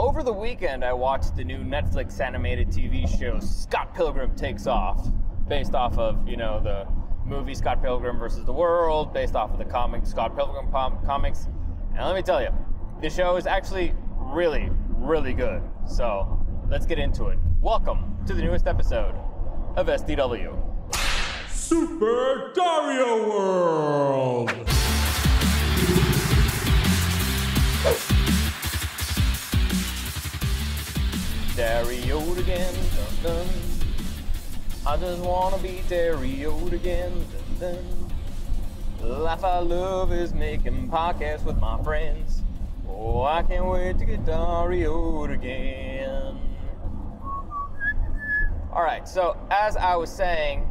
Over the weekend, I watched the new Netflix animated TV show, Scott Pilgrim Takes Off, based off of, the movie Scott Pilgrim versus the World, based off of the comic Scott Pilgrim comics. And let me tell you, the show is actually really, really good. So let's get into it. Welcome to the newest episode of SDW. Super Dario World! Dario again, dun dun. I just wanna be Dario again, dun dun. Life I love is making podcasts with my friends. Oh, I can't wait to get Dario again. Alright, so as I was saying,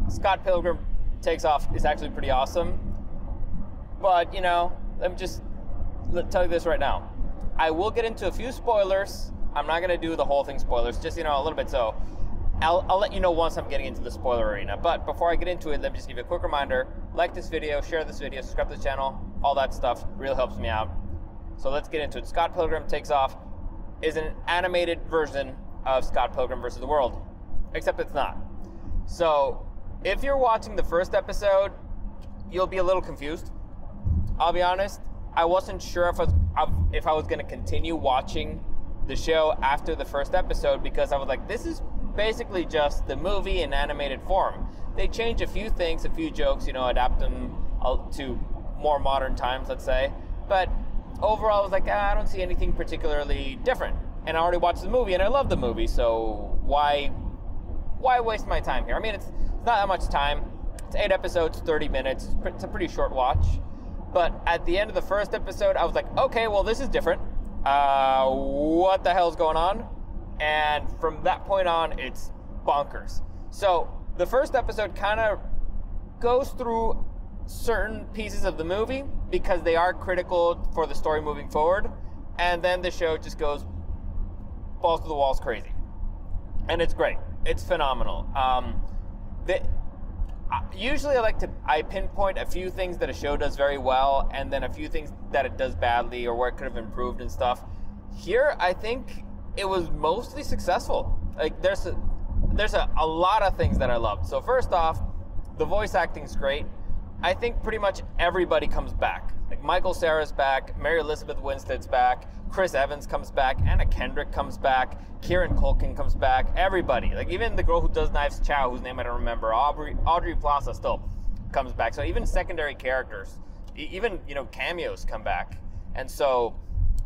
Scott Pilgrim Takes Off is actually pretty awesome. But, let me just tell you this right now. I will get into a few spoilers. I'm not going to do the whole thing spoilers, just, a little bit. So I'll let you know once I'm getting into the spoiler arena. But before I get into it, let me just give you a quick reminder. Like this video, share this video, subscribe to the channel. All that stuff really helps me out. So let's get into it. Scott Pilgrim Takes Off is an animated version of Scott Pilgrim versus the World. Except it's not. So if you're watching the first episode, you'll be a little confused. I'll be honest. I wasn't sure if I was going to continue watching the show after the first episode, because I was like, this is basically just the movie in animated form. They change a few things, a few jokes, adapt them to more modern times, let's say. But overall, I was like, I don't see anything particularly different. And I already watched the movie, and I love the movie, so why waste my time here? I mean, it's not that much time. It's 8 episodes, 30 minutes. It's a pretty short watch. But at the end of the first episode, I was like, okay, well, this is different. What the hell's going on? And from that point on, it's bonkers. So the first episode kind of goes through certain pieces of the movie because they are critical for the story moving forward. And then the show just goes balls to the walls crazy. And it's great. It's phenomenal. Usually I pinpoint a few things that a show does very well and then a few things that it does badly or where it could have improved and stuff. Here, I think it was mostly successful. Like there's a lot of things that I loved. So first off, the voice acting's great. I think pretty much everybody comes back. Like Michael Cera's back, Mary Elizabeth Winstead's back, Chris Evans comes back, Anna Kendrick comes back, Kieran Culkin comes back, everybody. Like even the girl who does Knives Chow, whose name I don't remember, Audrey Plaza still comes back. So even secondary characters, even cameos come back. And so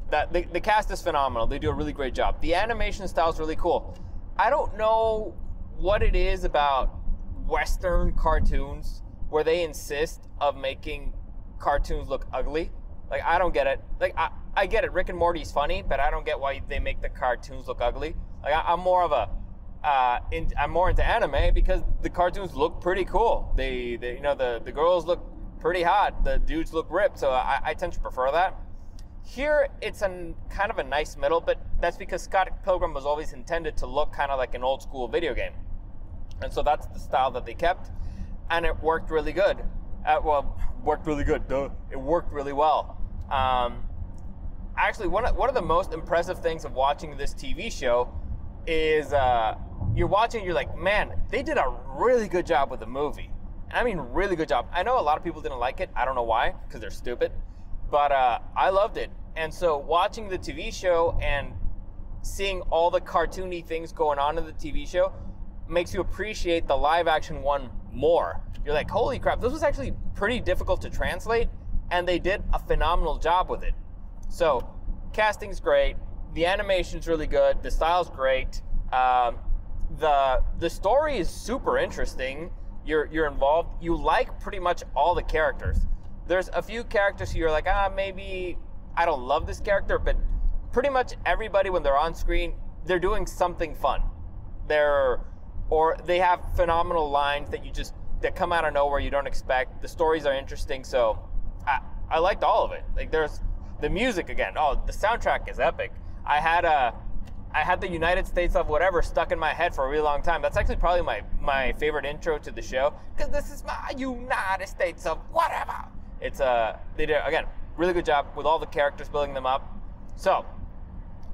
that the cast is phenomenal. They do a really great job. The animation style is really cool. I don't know what it is about Western cartoons where they insist of making cartoons look ugly. Like, I don't get it. Like, I get it. Rick and Morty's funny, but I don't get why they make the cartoons look ugly. Like, I'm more into anime because the cartoons look pretty cool. The girls look pretty hot. The dudes look ripped. So I tend to prefer that. Here, it's kind of a nice middle, but that's because Scott Pilgrim was always intended to look kind of like an old school video game. And so that's the style that they kept. And it worked really good. Worked really good, duh. It worked really well. Actually, one of the most impressive things of watching this TV show is you're watching, you're like, man, they did a really good job with the movie. I mean, really good job. I know a lot of people didn't like it. I don't know why, because they're stupid. But I loved it. And so watching the TV show and seeing all the cartoony things going on in the TV show makes you appreciate the live action one more. You're like, holy crap, this was actually pretty difficult to translate, and they did a phenomenal job with it. So, casting's great, the animation's really good, the style's great, the story is super interesting. You're involved. You like pretty much all the characters. There's a few characters who you're like, maybe I don't love this character, but pretty much everybody when they're on screen, they're doing something fun. Or they have phenomenal lines that come out of nowhere you don't expect. The stories are interesting, so I liked all of it. Like there's the music again. Oh, the soundtrack is epic. I had the United States of whatever stuck in my head for a really long time. That's actually probably my favorite intro to the show, because this is my United States of whatever. They did again really good job with all the characters, building them up. So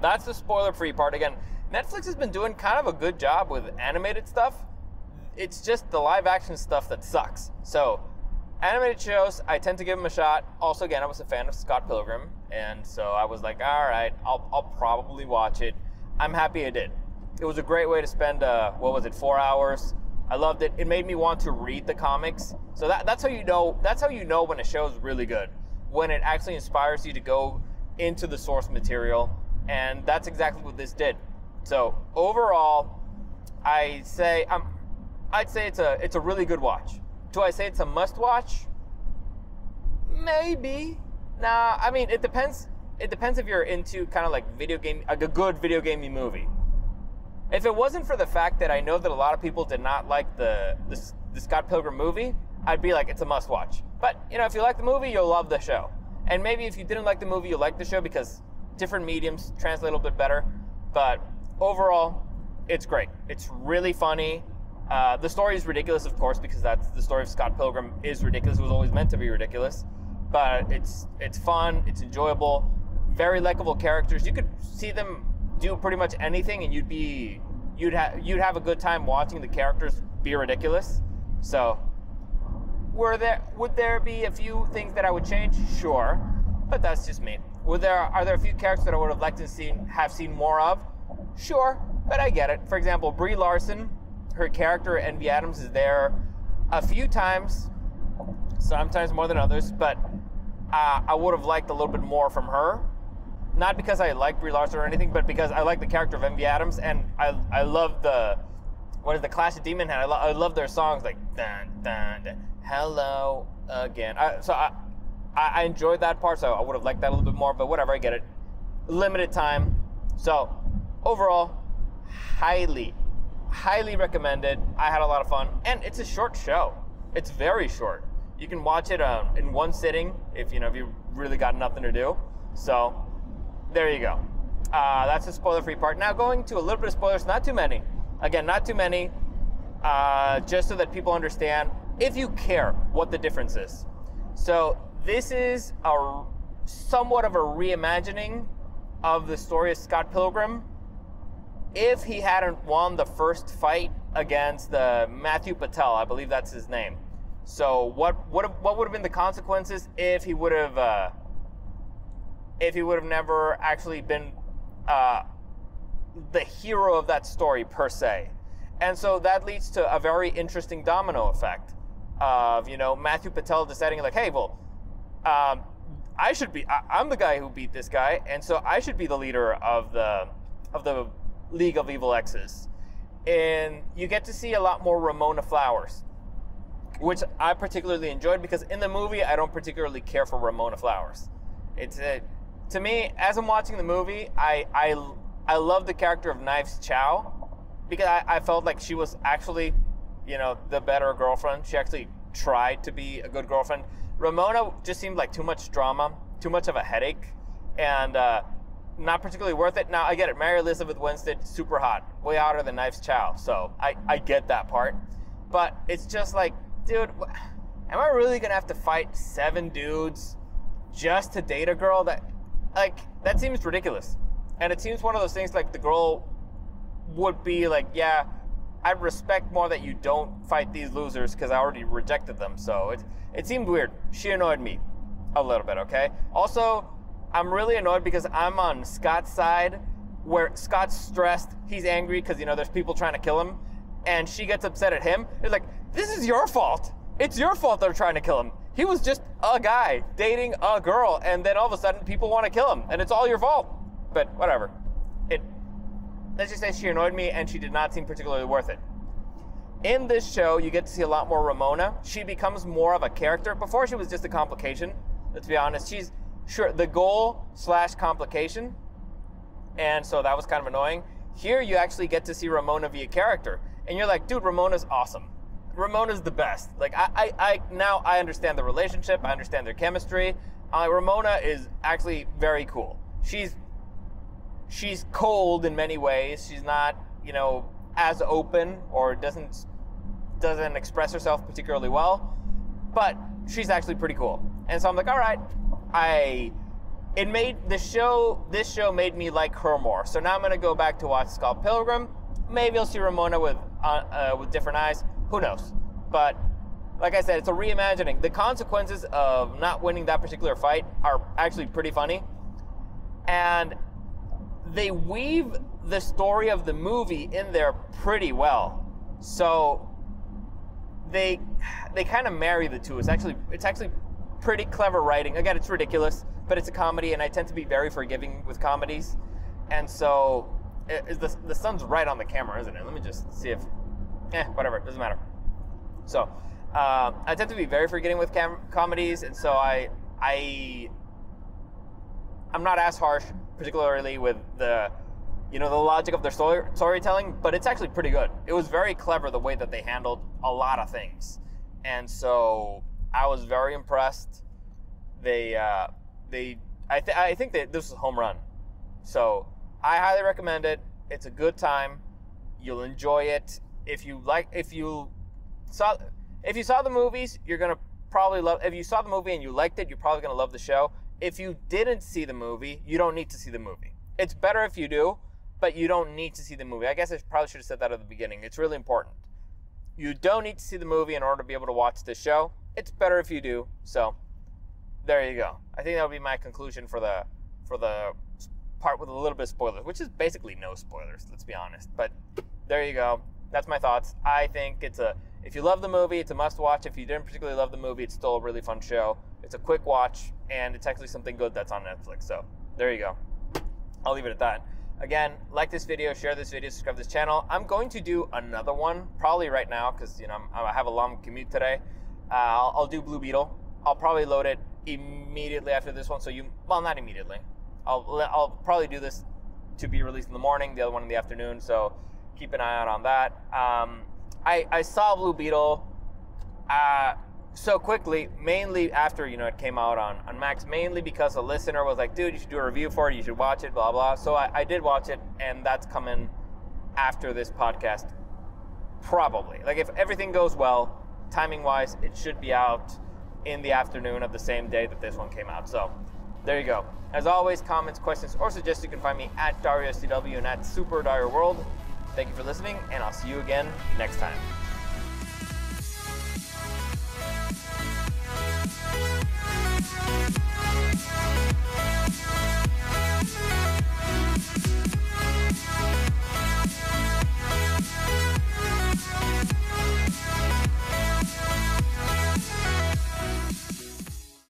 that's the spoiler-free part. Again, Netflix has been doing kind of a good job with animated stuff. It's just the live-action stuff that sucks. So, animated shows, I tend to give them a shot. Also, again, I was a fan of Scott Pilgrim, and so I was like, all right, I'll probably watch it. I'm happy I did. It was a great way to spend, 4 hours. I loved it. It made me want to read the comics. So that's how you know when a show is really good, when it actually inspires you to go into the source material, and that's exactly what this did. So overall, I'd say it's a really good watch. Do I say it's a must-watch? Maybe. Nah, I mean, it depends. It depends if you're into kind of like a good video gamey movie. If it wasn't for the fact that I know that a lot of people did not like the Scott Pilgrim movie, I'd be like, it's a must-watch. But, if you like the movie, you'll love the show. And maybe if you didn't like the movie, you'll like the show because different mediums translate a little bit better. But overall, it's great. It's really funny. The story is ridiculous, of course, because that's the story of Scott Pilgrim is ridiculous. It was always meant to be ridiculous. But it's fun. It's enjoyable. Very likable characters. You could see them do pretty much anything, and you'd have a good time watching the characters be ridiculous. So, would there be a few things that I would change? Sure, but that's just me. Are there a few characters that I would have liked to have seen more of? Sure, but I get it. For example, Brie Larson, her character Envy Adams is there a few times, sometimes more than others, but I would have liked a little bit more from her. Not because I like Brie Larson or anything, but because I like the character of Envy Adams, and I love the Clash of Demon Head. I love their songs like dun dun dun, hello again. I enjoyed that part, so I would have liked that a little bit more. But whatever, I get it. Limited time, so overall, highly recommended. I had a lot of fun, and it's a short show. It's very short. You can watch it in one sitting if you really got nothing to do. So. There you go. That's the spoiler-free part. Now going to a little bit of spoilers, not too many. Again, not too many, just so that people understand, if you care, what the difference is. So this is somewhat of a reimagining of the story of Scott Pilgrim. If he hadn't won the first fight against Matthew Patel, I believe that's his name. So what would have been the consequences if he would have never actually been the hero of that story per se? And so that leads to a very interesting domino effect of, Matthew Patel deciding like, hey, well, I'm the guy who beat this guy, and so I should be the leader of the League of Evil Exes. And you get to see a lot more Ramona Flowers, which I particularly enjoyed because in the movie, I don't particularly care for Ramona Flowers. To me, as I'm watching the movie, I love the character of Knives Chow because I felt like she was actually, the better girlfriend. She actually tried to be a good girlfriend. Ramona just seemed like too much drama, too much of a headache, and not particularly worth it. Now, I get it. Mary Elizabeth Winstead, super hot, way hotter than Knives Chow, so I get that part. But it's just like, dude, am I really going to have to fight 7 dudes just to date a girl? That seems ridiculous. And it seems one of those things like the girl would be like, yeah, I'd respect more that you don't fight these losers because I already rejected them. So it seemed weird. She annoyed me a little bit, okay? Also, I'm really annoyed because I'm on Scott's side where Scott's stressed. He's angry because, there's people trying to kill him. And she gets upset at him. It's like, this is your fault. It's your fault they're trying to kill him. He was just a guy dating a girl, and then all of a sudden people want to kill him, and it's all your fault. But whatever. Let's just say she annoyed me, and she did not seem particularly worth it. In this show, you get to see a lot more Ramona. She becomes more of a character. Before, she was just a complication. Let's be honest. She's the goal/complication, and so that was kind of annoying. Here, you actually get to see Ramona be a character, and you're like, dude, Ramona's awesome. Ramona's the best. Like, now I understand the relationship. I understand their chemistry. Ramona is actually very cool. She's cold in many ways. She's not, as open or doesn't express herself particularly well, but she's actually pretty cool. And so I'm like, all right, it made this show made me like her more. So now I'm gonna go back to watch Scott Pilgrim. Maybe I'll see Ramona with different eyes. Who knows? But like I said, it's a reimagining. The consequences of not winning that particular fight are actually pretty funny, and they weave the story of the movie in there pretty well. So they kind of marry the two. It's actually pretty clever writing. Again, it's ridiculous, but it's a comedy, and I tend to be very forgiving with comedies. And so the sun's right on the camera, isn't it? Let me just see if, whatever, it doesn't matter. So I tend to be very forgiving with comedies, and so I'm not as harsh, particularly with the logic of their storytelling, but it's actually pretty good. It was very clever the way that they handled a lot of things, and so I was very impressed. I think that this was a home run. So I highly recommend it. It's a good time. You'll enjoy it. If you saw the movies, you're gonna probably love. If you saw the movie and you liked it, you're probably gonna love the show. If you didn't see the movie, you don't need to see the movie. It's better if you do, but you don't need to see the movie. I guess I probably should have said that at the beginning. It's really important. You don't need to see the movie in order to be able to watch this show. It's better if you do. So there you go. I think that would be my conclusion for the part with a little bit of spoilers, which is basically no spoilers, let's be honest. But there you go. That's my thoughts. I think if you love the movie, it's a must watch. If you didn't particularly love the movie, it's still a really fun show. It's a quick watch, and it's actually something good that's on Netflix. So there you go. I'll leave it at that. Again, like this video, share this video, subscribe to this channel. I'm going to do another one probably right now because I have a long commute today. I'll do Blue Beetle. I'll probably load it immediately after this one. So not immediately. I'll probably do this to be released in the morning, the other one in the afternoon. So keep an eye out on that. I saw Blue Beetle so quickly, mainly after it came out on Max, mainly because a listener was like, dude, you should do a review for it, you should watch it, blah blah. So I did watch it, and that's coming after this podcast, probably. Like, if everything goes well, timing wise, it should be out in the afternoon of the same day that this one came out. So there you go. As always, comments, questions, or suggestions, you can find me at DarioSCW and at Super Dario World. Thank you for listening, and I'll see you again next time.